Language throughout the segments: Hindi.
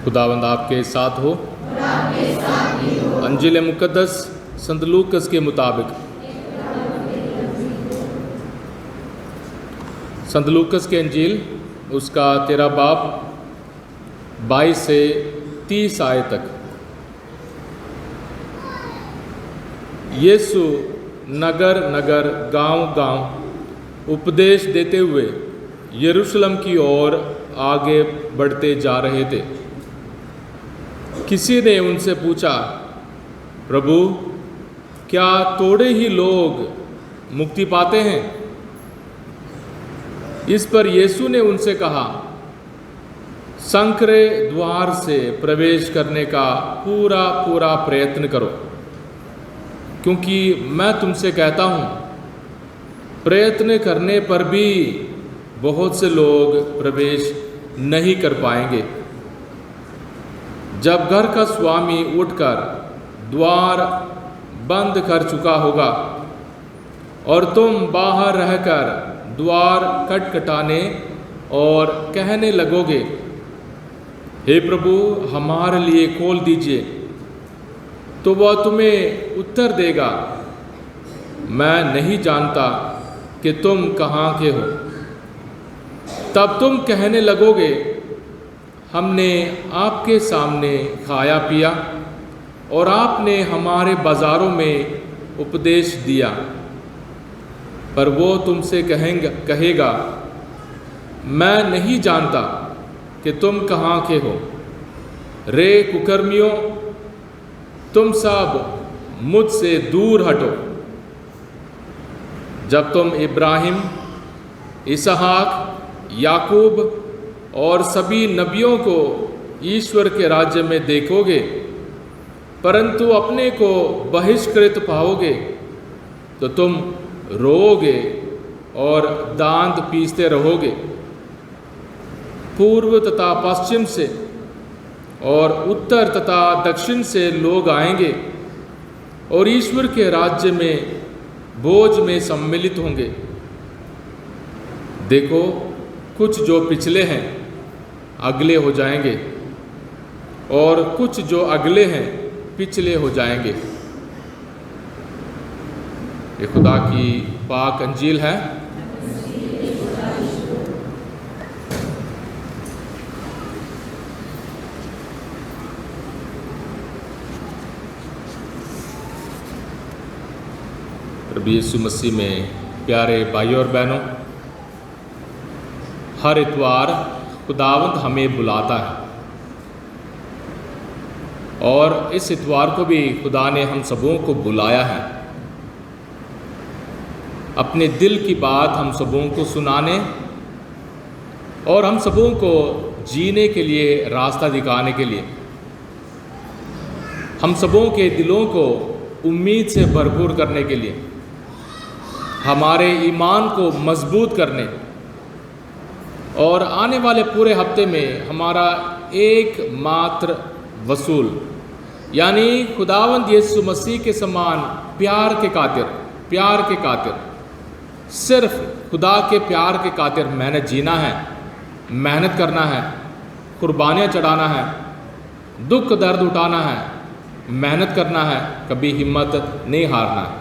खुदावंद आपके साथ हो। अंजील मुकद्दस संत लूकस के मुताबिक। संत लूकस के अंजील उसका 13 बाब 22 से 30 आयत तक। यीशु नगर नगर गांव गांव उपदेश देते हुए यरूशलेम की ओर आगे बढ़ते जा रहे थे। किसी ने उनसे पूछा, प्रभु, क्या थोड़े ही लोग मुक्ति पाते हैं? इस पर यीशु ने उनसे कहा, संकरे द्वार से प्रवेश करने का पूरा पूरा प्रयत्न करो, क्योंकि मैं तुमसे कहता हूँ, प्रयत्न करने पर भी बहुत से लोग प्रवेश नहीं कर पाएंगे। जब घर का स्वामी उठकर द्वार बंद कर चुका होगा और तुम बाहर रहकर द्वार खटखटाने और कहने लगोगे, हे प्रभु, हमारे लिए खोल दीजिए, तो वह तुम्हें उत्तर देगा, मैं नहीं जानता कि तुम कहाँ के हो। तब तुम कहने लगोगे, हमने आपके सामने खाया पिया और आपने हमारे बाज़ारों में उपदेश दिया। पर वो तुमसे कहेगा, मैं नहीं जानता कि तुम कहाँ के हो। रे कुकर्मियों, तुम सब मुझसे दूर हटो। जब तुम इब्राहिम, इसहाक, याकूब और सभी नबियों को ईश्वर के राज्य में देखोगे, परंतु अपने को बहिष्कृत पाओगे, तो तुम रोओगे और दांत पीसते रहोगे। पूर्व तथा पश्चिम से और उत्तर तथा दक्षिण से लोग आएंगे और ईश्वर के राज्य में भोज में सम्मिलित होंगे। देखो, कुछ जो पिछले हैं अगले हो जाएंगे और कुछ जो अगले हैं पिछले हो जाएंगे। ये खुदा की पाक अंजील है। प्रभु यीशु मसीह में प्यारे भाइयों और बहनों, हर इतवार खुदावंद हमें बुलाता है और इस इतवार को भी खुदा ने हम सबों को बुलाया है अपने दिल की बात हम सबों को सुनाने और हम सबों को जीने के लिए रास्ता दिखाने के लिए, हम सबों के दिलों को उम्मीद से भरपूर करने के लिए, हमारे ईमान को मजबूत करने और आने वाले पूरे हफ्ते में हमारा एकमात्र वसूल यानी खुदावंद यीशु मसीह के समान प्यार के खातिर सिर्फ खुदा के प्यार के खातिर मेहनत जीना है, मेहनत करना है, कुर्बानियाँ चढ़ाना है, दुख दर्द उठाना है, मेहनत करना है, कभी हिम्मत नहीं हारना है।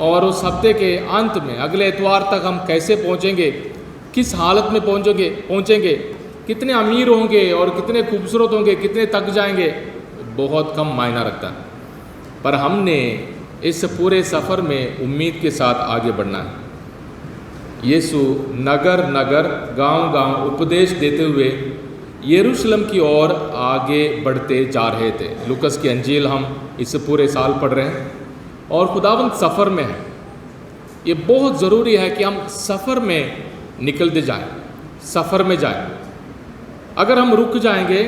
और उस हफ्ते के अंत में अगले इतवार तक हम कैसे पहुँचेंगे, किस हालत में पहुँचेंगे, कितने अमीर होंगे और कितने खूबसूरत होंगे, कितने तक जाएंगे, बहुत कम मायना रखता है। पर हमने इस पूरे सफ़र में उम्मीद के साथ आगे बढ़ना है। यीशु नगर नगर गांव गांव उपदेश देते हुए यरूशलेम की ओर आगे बढ़ते जा रहे थे। लूकस की अंजील हम इस पूरे साल पढ़ रहे हैं और खुदावंद सफ़र में है। ये बहुत ज़रूरी है कि हम सफ़र में निकलते जाएं, सफ़र में जाएं। अगर हम रुक जाएंगे,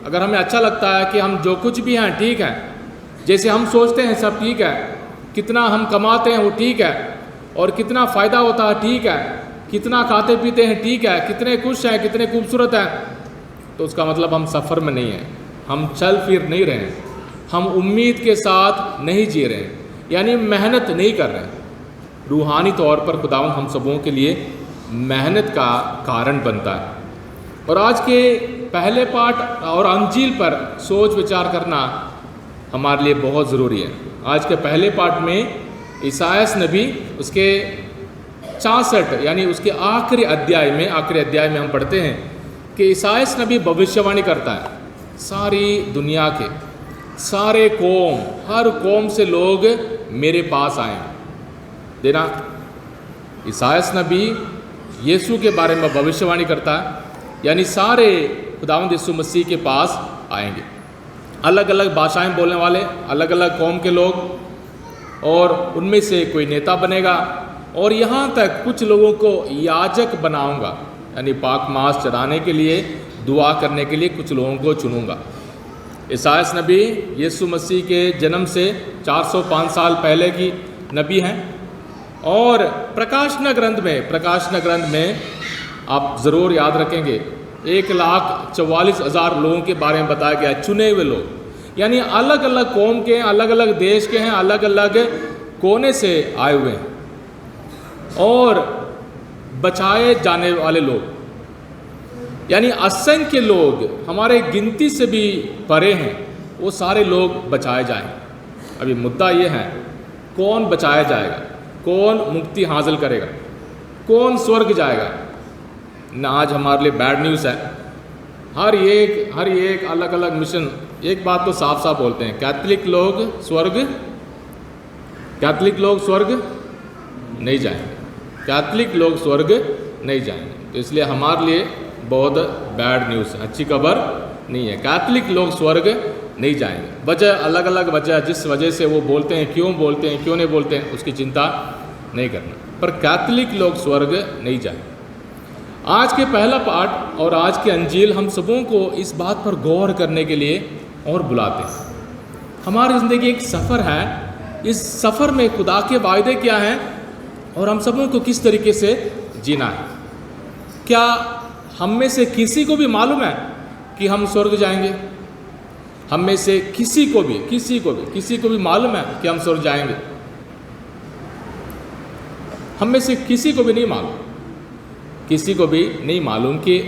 अगर हमें अच्छा लगता है कि हम जो कुछ भी हैं ठीक है, जैसे हम सोचते हैं सब ठीक है, कितना हम कमाते हैं वो ठीक है, और कितना फ़ायदा होता है ठीक है, कितना खाते पीते हैं ठीक है, कितने खुश हैं, कितने खूबसूरत हैं, तो उसका मतलब हम सफ़र में नहीं हैं, हम चल फिर नहीं रहे हैं, हम उम्मीद के साथ नहीं जी रहे हैं, यानी मेहनत नहीं कर रहे हैं। रूहानी तौर पर खुदावंद हम सबों के लिए मेहनत का कारण बनता है। और आज के पहले पाठ और अंजील पर सोच विचार करना हमारे लिए बहुत ज़रूरी है। आज के पहले पाठ में ईसायास नबी उसके 66 यानी उसके आखिरी अध्याय में हम पढ़ते हैं कि ईसायास नबी भविष्यवाणी करता है, सारी दुनिया के सारे कौम, हर कौम से लोग मेरे पास आए। देना, ईसायास नबी यीशु के बारे में भविष्यवाणी करता है, यानी सारे खुदावंद यीशु मसीह के पास आएंगे। अलग अलग भाषाएं बोलने वाले, अलग अलग कौम के लोग, और उनमें से कोई नेता बनेगा, और यहाँ तक कुछ लोगों को याजक बनाऊंगा, यानी पाक मांस चढ़ाने के लिए, दुआ करने के लिए कुछ लोगों को चुनूंगा। ईसायास नबी यीशु मसीह के जन्म से 405 साल पहले की नबी हैं। और प्रकाशना ग्रंथ में आप ज़रूर याद रखेंगे 1,44,000 लोगों के बारे में बताया गया, चुने हुए लोग, यानी अलग अलग कौम के, अलग अलग देश के हैं, अलग अलग कोने से आए हुए हैं, और बचाए जाने वाले लोग, यानी असंख्य लोग, हमारे गिनती से भी परे हैं, वो सारे लोग बचाए जाएंगे। अभी मुद्दा ये है, कौन बचाया जाएगा, कौन मुक्ति हासिल करेगा, कौन स्वर्ग जाएगा ना। आज हमारे लिए बैड न्यूज़ है। हर एक अलग अलग मिशन एक बात तो साफ साफ बोलते हैं, कैथलिक लोग स्वर्ग नहीं जाएंगे, कैथलिक लोग स्वर्ग नहीं जाएंगे। तो इसलिए हमारे लिए बहुत बैड न्यूज़, अच्छी खबर नहीं है। कैथलिक लोग स्वर्ग नहीं जाएंगे। वजह अलग अलग वजह, जिस वजह से वो बोलते हैं, क्यों बोलते हैं, क्यों नहीं बोलते हैं, उसकी चिंता नहीं करना, पर कैथलिक लोग स्वर्ग नहीं जाएंगे। आज के पहला पाठ और आज की अंजील हम सबों को इस बात पर गौर करने के लिए और बुलाते हैं। हमारी ज़िंदगी एक सफ़र है, इस सफ़र में खुदा के वायदे क्या हैं और हम सबों को किस तरीके से जीना है। क्या हम में से किसी को भी मालूम है कि हम स्वर्ग जाएंगे? हम में से किसी को भी मालूम है कि हम स्वर्ग जाएंगे? हम में से किसी को भी नहीं मालूम, कि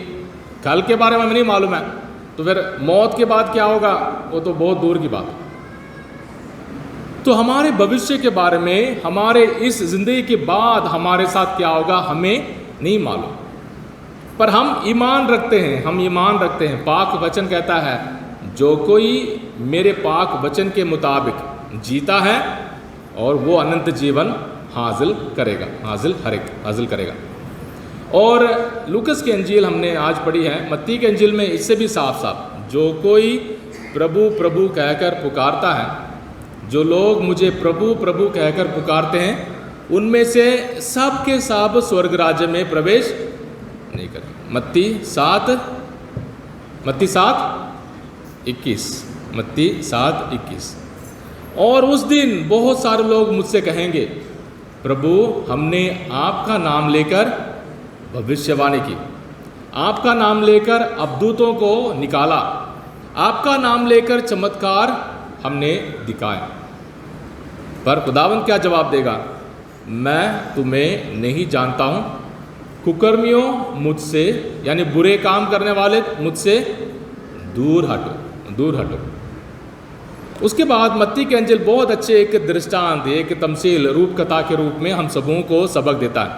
कल के बारे में हमें नहीं मालूम है, तो फिर मौत के बाद क्या होगा वो तो बहुत दूर की बात है। तो हमारे भविष्य के बारे में, हमारे इस जिंदगी के बाद हमारे साथ क्या होगा हमें नहीं मालूम, पर हम ईमान रखते हैं। पाक वचन कहता है, जो कोई मेरे पाक वचन के मुताबिक जीता है और वो अनंत जीवन हासिल करेगा। और लूकस की अंजील हमने आज पढ़ी है, मत्ती की अंजील में इससे भी साफ साफ, जो कोई प्रभु प्रभु कहकर पुकारता है, जो लोग मुझे प्रभु प्रभु कहकर पुकारते हैं, उनमें से सब के सब स्वर्ग राज्य में प्रवेश नहीं करेंगे। मत्ती 7:21। और उस दिन बहुत सारे लोग मुझसे कहेंगे, प्रभु हमने आपका नाम लेकर भविष्यवाणी की, आपका नाम लेकर अबदूतों को निकाला, आपका नाम लेकर चमत्कार हमने दिखाए। पर खुदावंद क्या जवाब देगा? मैं तुम्हें नहीं जानता हूँ, कुकर्मियों मुझसे, यानी बुरे काम करने वाले मुझसे दूर हटो। उसके बाद मत्ती के अंजील बहुत अच्छे एक दृष्टांत, एक तमसील, रूप कथा के रूप में हम सबों को सबक देता है।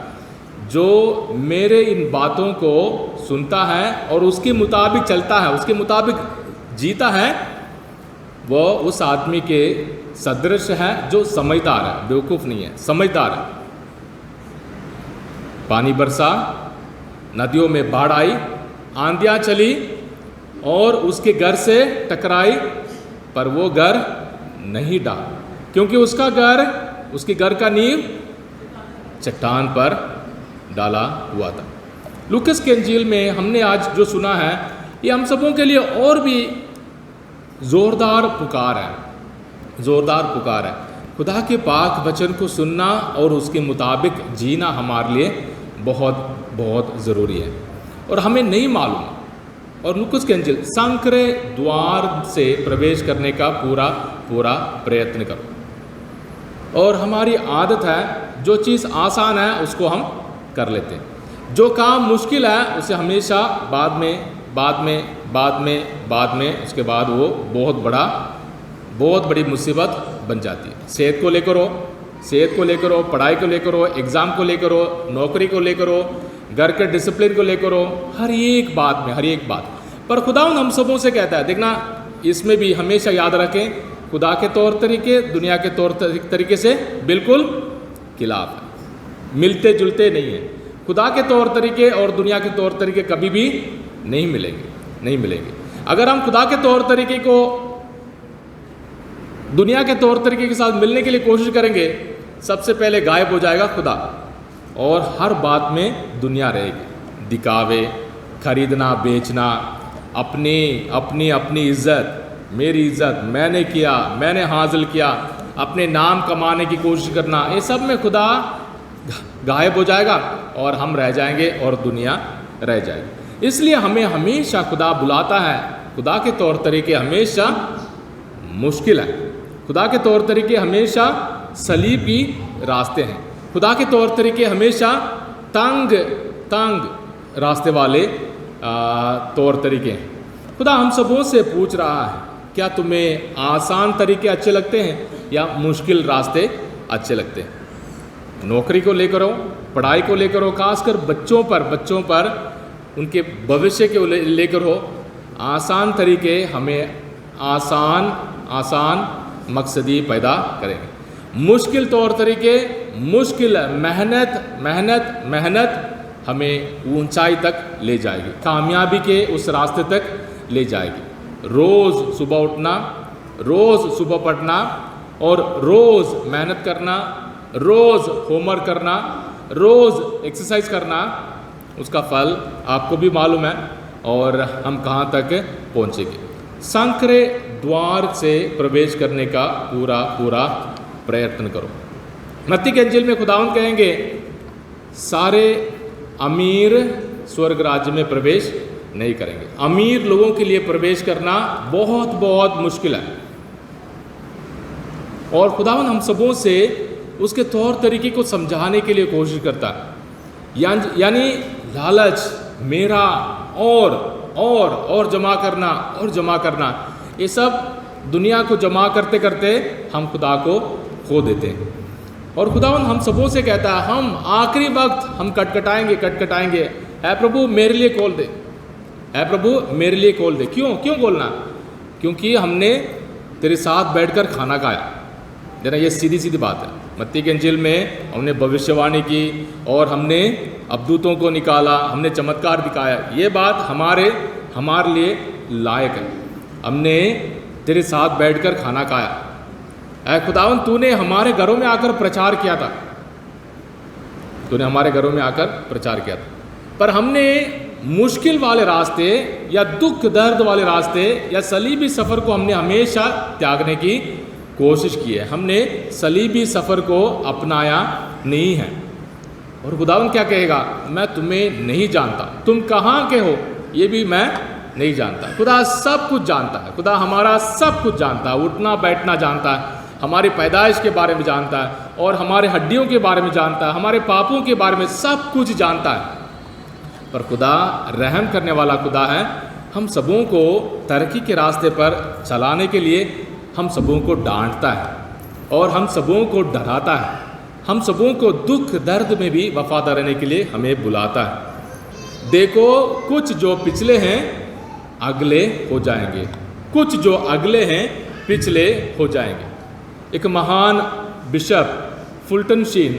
जो मेरे इन बातों को सुनता है और उसके मुताबिक चलता है, उसके मुताबिक जीता है, वो उस आदमी के सदृश है जो समझदार है, बेवकूफ़ नहीं है, समझदार है। पानी बरसा, नदियों में बाढ़ आई, आंधियाँ चली और उसके घर से टकराई, पर वो घर नहीं डाला, क्योंकि उसके घर का नींव चट्टान पर डाला हुआ था। लूकस के अंजील में हमने आज जो सुना है, ये हम सबों के लिए और भी जोरदार पुकार है। खुदा के पाक वचन को सुनना और उसके मुताबिक जीना हमारे लिए बहुत बहुत ज़रूरी है, और हमें नहीं मालूम। और लूकस के अंजील, संकरे द्वार से प्रवेश करने का पूरा प्रयत्न करो। और हमारी आदत है, जो चीज़ आसान है उसको हम कर लेते हैं, जो काम मुश्किल है उसे हमेशा बाद में उसके बाद वो बहुत बड़ी मुसीबत बन जाती है। सेहत को लेकर हो, पढ़ाई को लेकर हो, एग्ज़ाम को लेकर हो, नौकरी को लेकर हो, घर के डिसिप्लिन को लेकर हो, हर एक बात पर खुदावंद हम सबों से कहता है, देखना इसमें भी हमेशा याद रखें, खुदा के तौर तरीके दुनिया के तौर तरीके से बिल्कुल खिलाफ है, मिलते जुलते नहीं है। खुदा के तौर तरीके और दुनिया के तौर तरीके कभी भी नहीं मिलेंगे। अगर हम खुदा के तौर तरीके को दुनिया के तौर तरीके के साथ मिलने के लिए कोशिश करेंगे, सबसे पहले गायब हो जाएगा खुदा और हर बात में दुनिया रहेगी। दिखावे, खरीदना बेचना, अपनी इज्जत, मेरी इज्जत मैंने किया, मैंने हासिल किया, अपने नाम कमाने की कोशिश करना, ये सब में खुदा गायब हो जाएगा और हम रह जाएंगे और दुनिया रह जाएगी। इसलिए हमें हमेशा खुदा बुलाता है। खुदा के तौर तरीके हमेशा मुश्किल है, खुदा के तौर तरीके हमेशा सलीब की रास्ते हैं, खुदा के तौर तरीके हमेशा तंग रास्ते वाले तौर तरीके हैं। खुदा हम सबों से पूछ रहा है, क्या तुम्हें आसान तरीके अच्छे लगते हैं या मुश्किल रास्ते अच्छे लगते हैं? नौकरी को लेकर हो, पढ़ाई को लेकर हो, खासकर बच्चों पर उनके भविष्य के लेकर हो, आसान तरीके हमें आसान मकसदी पैदा करेंगे। मुश्किल तौर तरीके, मुश्किल मेहनत हमें ऊंचाई तक ले जाएगी, कामयाबी के उस रास्ते तक ले जाएगी। रोज़ सुबह उठना, रोज़ सुबह पढ़ना और रोज़ मेहनत करना, रोज़ होमवर्क करना, रोज़ एक्सरसाइज करना, उसका फल आपको भी मालूम है और हम कहाँ तक पहुँचेंगे। संकरे द्वार से प्रवेश करने का पूरा प्रयत्न करो। मत्ती के इंजील में खुदावंद कहेंगे, सारे अमीर स्वर्ग राज्य में प्रवेश नहीं करेंगे। अमीर लोगों के लिए प्रवेश करना बहुत मुश्किल है और खुदावंद हम सबों से उसके तौर तरीके को समझाने के लिए कोशिश करता है। यानी लालच, मेरा और जमा करना, ये सब दुनिया को जमा करते करते हम खुदा को खो देते हैं। और खुदावंद हम सबों से कहता है, हम आखिरी वक्त हम कटकटाएंगे, ऐ प्रभु मेरे लिए खोल दे, ऐ प्रभु मेरे लिए खोल दे। क्यों खोलना? क्योंकि हमने तेरे साथ बैठकर खाना खाया। जरा ये सीधी बात है। मत्ती के इंजील में हमने भविष्यवाणी की और हमने अबदूतों को निकाला, हमने चमत्कार दिखाया। ये बात हमारे लिए लायक है। हमने तेरे साथ बैठकर खाना खाया। ऐ खुदावंद तूने हमारे घरों में आकर प्रचार किया था, पर हमने मुश्किल वाले रास्ते या दुख दर्द वाले रास्ते या सलीबी सफ़र को हमने हमेशा त्यागने की कोशिश की है। हमने सलीबी सफ़र को अपनाया नहीं है। और खुदावंद क्या कहेगा? मैं तुम्हें नहीं जानता, तुम कहाँ के हो ये भी मैं नहीं जानता। खुदा सब कुछ जानता है, खुदा हमारा सब कुछ जानता है, उठना बैठना जानता है, हमारी पैदाइश के बारे में जानता है और हमारे हड्डियों के बारे में जानता है, हमारे पापों के बारे में सब कुछ जानता है। पर खुदा रहम करने वाला खुदा है। हम सबों को तरक्की के रास्ते पर चलाने के लिए हम सबों को डांटता है और हम सबों को डराता है। हम सबों को दुख दर्द में भी वफादार रहने के लिए हमें बुलाता है। देखो, कुछ जो पिछले हैं अगले हो जाएंगे, कुछ जो अगले हैं पिछले हो जाएंगे। एक महान बिशप फुल्टन शीन,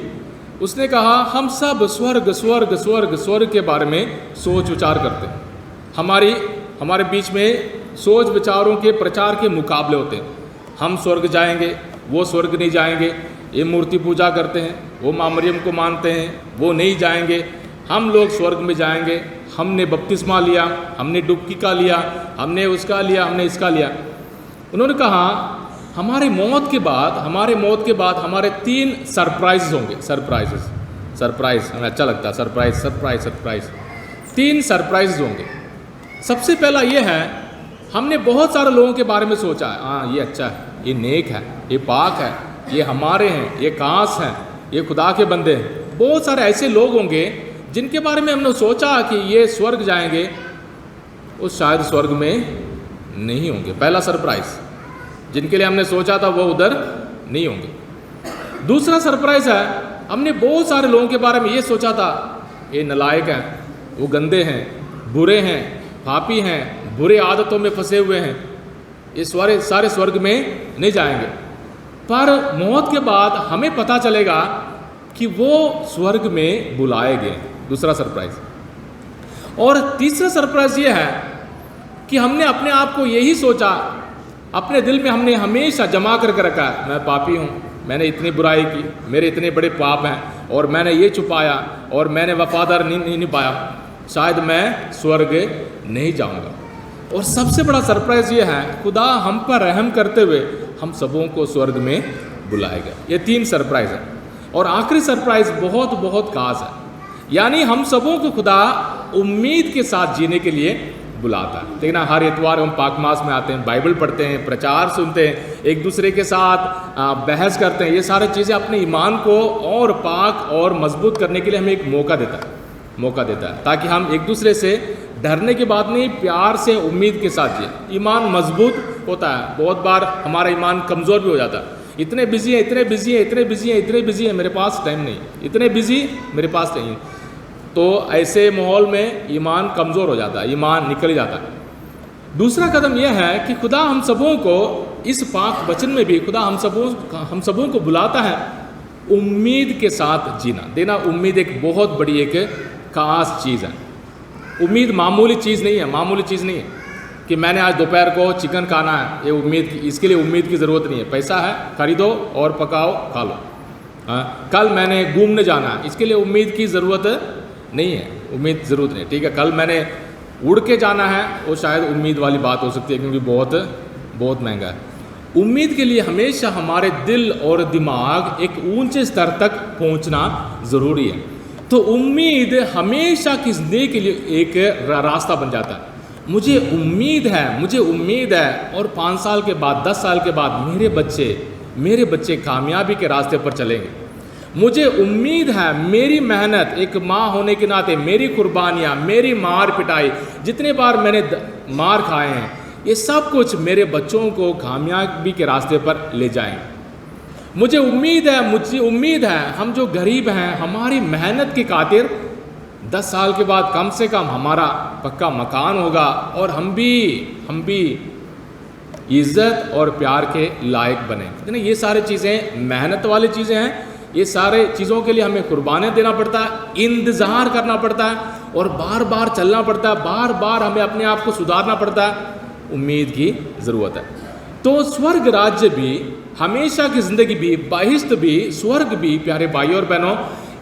उसने कहा, हम सब स्वर्ग के बारे में सोच विचार करते हैं। हमारे बीच में सोच विचारों के प्रचार के मुकाबले होते हैं। हम स्वर्ग जाएंगे, वो स्वर्ग नहीं जाएंगे, ये मूर्ति पूजा करते हैं, वो माँ मरियम को मानते हैं, वो नहीं जाएंगे, हम लोग स्वर्ग में जाएंगे, हमने बपतिस्मा लिया, हमने डुबकी का लिया, हमने उसका लिया, हमने इसका लिया। उन्होंने कहा, हमारे मौत के बाद हमारे 3 सरप्राइज होंगे। सरप्राइज हमें अच्छा लगता है, सरप्राइज 3 सरप्राइज होंगे। सबसे पहला ये है, हमने बहुत सारे लोगों के बारे में सोचा है, हाँ ये अच्छा है, ये नेक है, ये पाक है, ये हमारे हैं, ये खास हैं, ये खुदा के बंदे हैं। बहुत सारे ऐसे लोग होंगे जिनके बारे में हमने सोचा कि ये स्वर्ग जाएंगे, वो शायद स्वर्ग में नहीं होंगे। पहला सरप्राइज, जिनके लिए हमने सोचा था वो उधर नहीं होंगे। दूसरा सरप्राइज है, हमने बहुत सारे लोगों के बारे में ये सोचा था, ये नालायक हैं, वो गंदे हैं, बुरे हैं, पापी हैं, बुरे आदतों में फंसे हुए हैं, ये सारे स्वर्ग में नहीं जाएंगे। पर मौत के बाद हमें पता चलेगा कि वो स्वर्ग में बुलाए गए। दूसरा सरप्राइज। और तीसरा सरप्राइज ये है कि हमने अपने आप को यही सोचा, अपने दिल में हमने हमेशा जमा करके रखा है, मैं पापी हूँ, मैंने इतनी बुराई की, मेरे इतने बड़े पाप हैं, और मैंने ये छुपाया, और मैंने वफादार नहीं निभाया, शायद मैं स्वर्ग नहीं जाऊँगा। और सबसे बड़ा सरप्राइज ये है, खुदा हम पर रहम करते हुए हम सबों को स्वर्ग में बुलाएगा। ये 3 सरप्राइज है। और आखिरी सरप्राइज बहुत बहुत खास है, यानी हम सबों को खुदा उम्मीद के साथ जीने के लिए बुलाता है। देखना, हर इतवार हम पाक मास में आते हैं, बाइबल पढ़ते हैं, प्रचार सुनते हैं, एक दूसरे के साथ बहस करते हैं। ये सारी चीज़ें अपने ईमान को और पाक और मजबूत करने के लिए हमें एक मौका देता है, ताकि हम एक दूसरे से डरने की बात नहीं, प्यार से उम्मीद के साथ जिए। ईमान मजबूत होता है। बहुत बार हमारा ईमान कमज़ोर भी हो जाता है, इतने बिजी हैं, मेरे पास टाइम नहीं, इतने बिजी, मेरे पास नहीं। तो ऐसे माहौल में ईमान कमज़ोर हो जाता है, ईमान निकल जाता है। दूसरा कदम यह है कि खुदा हम सबों को इस पाक वचन में भी खुदा हम सबों को बुलाता है उम्मीद के साथ जीना। देना, उम्मीद एक बहुत बड़ी एक खास चीज़ है। उम्मीद मामूली चीज़ नहीं है कि मैंने आज दोपहर को चिकन खाना है, ये उम्मीद, इसके लिए उम्मीद की ज़रूरत नहीं है। पैसा है, खरीदो और पकाओ, खा लो। कल मैंने घूमने जाना है, इसके लिए उम्मीद की ज़रूरत नहीं है, ज़रूरत नहीं। ठीक है, कल मैंने उड़ के जाना है, वो शायद उम्मीद वाली बात हो सकती है, क्योंकि बहुत महंगा है। उम्मीद के लिए हमेशा हमारे दिल और दिमाग एक ऊंचे स्तर तक पहुंचना ज़रूरी है। तो उम्मीद हमेशा की ज़िंदगी के लिए एक रास्ता बन जाता है। मुझे उम्मीद है, और 5 साल के बाद, 10 साल के बाद मेरे बच्चे कामयाबी के रास्ते पर चलेंगे। मुझे उम्मीद है, मेरी मेहनत, एक माँ होने के नाते मेरी कुर्बानियाँ, मेरी मार पिटाई, जितने बार मैंने मार खाए हैं, ये सब कुछ मेरे बच्चों को कामयाबी के रास्ते पर ले जाएंगे। मुझे उम्मीद है हम जो गरीब हैं, हमारी मेहनत की खातिर 10 साल के बाद कम से कम हमारा पक्का मकान होगा, और हम भी इज्जत और प्यार के लायक बने। ये सारी चीज़ें मेहनत वाली चीज़ें हैं। ये सारे चीज़ों के लिए हमें कुर्बानियाँ देना पड़ता है, इंतज़ार करना पड़ता है, और बार बार चलना पड़ता है, बार बार हमें अपने आप को सुधारना पड़ता है। उम्मीद की ज़रूरत है। तो स्वर्ग राज्य भी, हमेशा की ज़िंदगी भी, बहिश्त भी, स्वर्ग भी, प्यारे भाइयों और बहनों,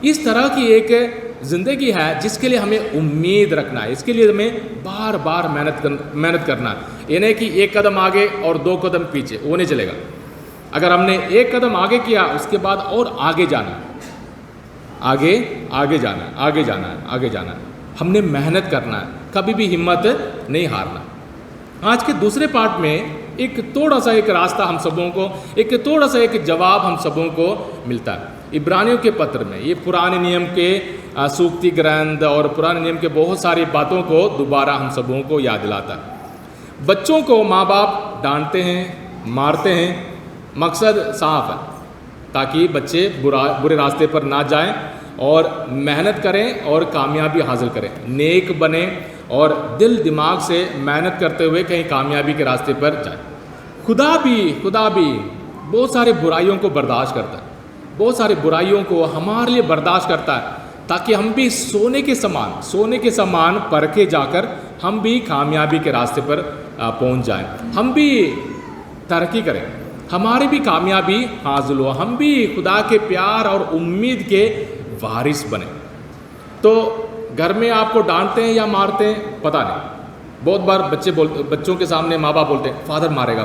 इस तरह की एक ज़िंदगी है जिसके लिए हमें उम्मीद रखना है। इसके लिए हमें बार बार मेहनत करना है। ये नहीं कि एक कदम आगे और 2 कदम पीछे, वो नहीं चलेगा। अगर हमने एक कदम आगे किया, उसके बाद और आगे जाना है। हमने मेहनत करना है, कभी भी हिम्मत नहीं हारना। आज के दूसरे पार्ट में एक थोड़ा सा एक रास्ता हम सबों को, एक थोड़ा सा एक जवाब हम सबों को मिलता है। इब्रानियों के पत्र में ये पुराने नियम के सूक्ति ग्रंथ और पुराने नियम के बहुत सारी बातों को दोबारा हम सबों को याद दिलाता है। बच्चों को माँ बाप डांटते हैं, मारते हैं, मकसद साफ है, ताकि बच्चे बुरे रास्ते पर ना जाएं और मेहनत करें और कामयाबी हासिल करें, नेक बने और दिल दिमाग से मेहनत करते हुए कहीं कामयाबी के रास्ते पर जाएं। खुदा भी बहुत सारे बुराइयों को बर्दाश्त करता है, बहुत सारी बुराइयों को हमारे लिए बर्दाश्त करता है, ताकि हम भी सोने के समान परखे जाकर हम भी कामयाबी के रास्ते पर पहुंच जाएं, हम भी तरक्की करें, हमारी भी कामयाबी हासिल हो, हम भी खुदा के प्यार और उम्मीद के वारिस बने। तो घर में आपको डांटते हैं या मारते हैं पता नहीं। बहुत बार बच्चों के सामने माँ बाप बोलते हैं फादर मारेगा,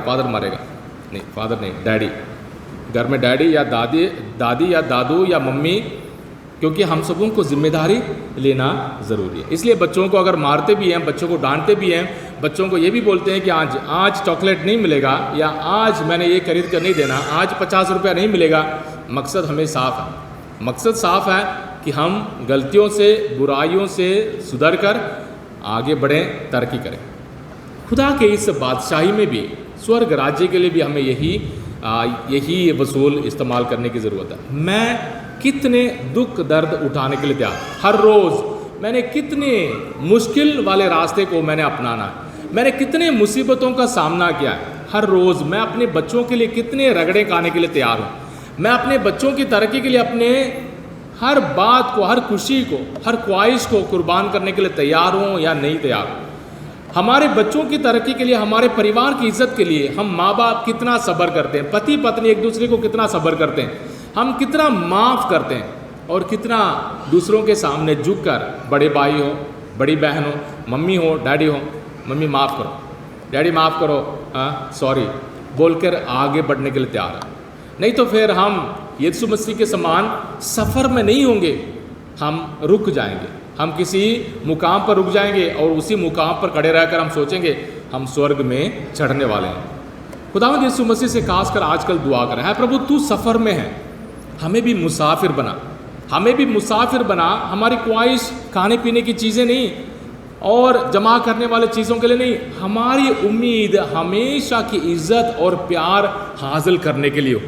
नहीं फादर नहीं, डैडी। घर में डैडी या दादी या दादू या मम्मी, क्योंकि हम सबों को जिम्मेदारी लेना ज़रूरी है। इसलिए बच्चों को अगर मारते भी हैं, बच्चों को डांटते भी हैं, बच्चों को ये भी बोलते हैं कि आज चॉकलेट नहीं मिलेगा, या आज मैंने ये खरीद कर नहीं देना, आज 50 रुपया नहीं मिलेगा। मकसद हमें साफ है कि हम गलतियों से, बुराइयों से सुधर कर आगे बढ़ें, तरक्की करें। खुदा के इस बादशाही में भी, स्वर्ग राज्य के लिए भी हमें यही वसूल इस्तेमाल करने की ज़रूरत है। मैं कितने दुख दर्द उठाने के लिए तैयार, हर रोज़ मैंने कितने मुश्किल वाले रास्ते को मैंने अपनाना है, मैंने कितने मुसीबतों का सामना किया है। हर रोज़ मैं अपने बच्चों के लिए कितने रगड़े खाने के लिए तैयार हूँ। मैं अपने बच्चों की तरक्की के लिए अपने हर बात को, हर खुशी को, हर ख्वाहिश को कुर्बान करने के लिए तैयार हूँ या नहीं तैयार हूँ। हमारे बच्चों की तरक्की के लिए, हमारे परिवार की इज्जत के लिए हम माँ बाप कितना सब्र करते हैं, पति पत्नी एक दूसरे को कितना सब्र करते हैं, हम कितना माफ़ करते हैं और कितना दूसरों के सामने झुककर, बड़े भाई हो, बड़ी बहन हो, मम्मी हो, डैडी हो, मम्मी माफ़ करो, डैडी माफ़ करो, सॉरी बोलकर आगे बढ़ने के लिए तैयार है। नहीं तो फिर हम यीशु मसीह के समान सफ़र में नहीं होंगे, हम रुक जाएंगे, हम किसी मुकाम पर रुक जाएंगे और उसी मुकाम पर खड़े रहकर हम सोचेंगे हम स्वर्ग में चढ़ने वाले हैं। खुदावंद यीशु मसीह से खासकर आजकल दुआ करें, है प्रभु तू सफ़र में है, हमें भी मुसाफिर बना, हमें भी मुसाफिर बना। हमारी ख्वाहिश खाने पीने की चीज़ें नहीं और जमा करने वाले चीज़ों के लिए नहीं, हमारी उम्मीद हमेशा की इज्जत और प्यार हासिल करने के लिए हो।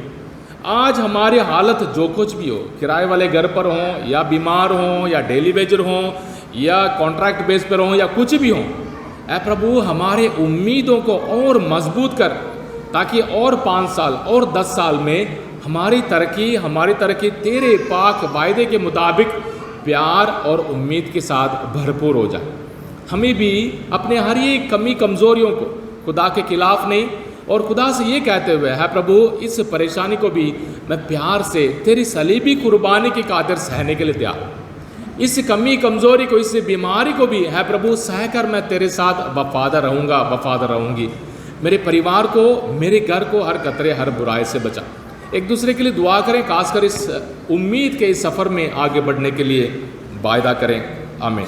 आज हमारी हालत जो कुछ भी हो, किराए वाले घर पर हों या बीमार हों या डेली वेजर हों या कॉन्ट्रैक्ट बेस पर हों या कुछ भी हों, ऐ प्रभु हमारे उम्मीदों को और मजबूत कर, ताकि और 5 साल और 10 साल में हमारी तरक्की तेरे पाक वायदे के मुताबिक प्यार और उम्मीद के साथ भरपूर हो जाए। हमें भी अपने हर एक कमी कमज़ोरियों को खुदा के खिलाफ नहीं, और खुदा से ये कहते हुए, है प्रभु इस परेशानी को भी मैं प्यार से तेरी सलीबी कुर्बानी की खातिर सहने के लिए तैयार, इस कमी कमज़ोरी को, इस बीमारी को भी है प्रभु सहकर मैं तेरे साथ वफादार रहूँगा, वफादार रहूँगी। मेरे परिवार को, मेरे घर को हर खतरे, हर बुराई से बचा। एक दूसरे के लिए दुआ करें, खासकर इस उम्मीद के इस सफ़र में आगे बढ़ने के लिए वायदा करें। आमीन।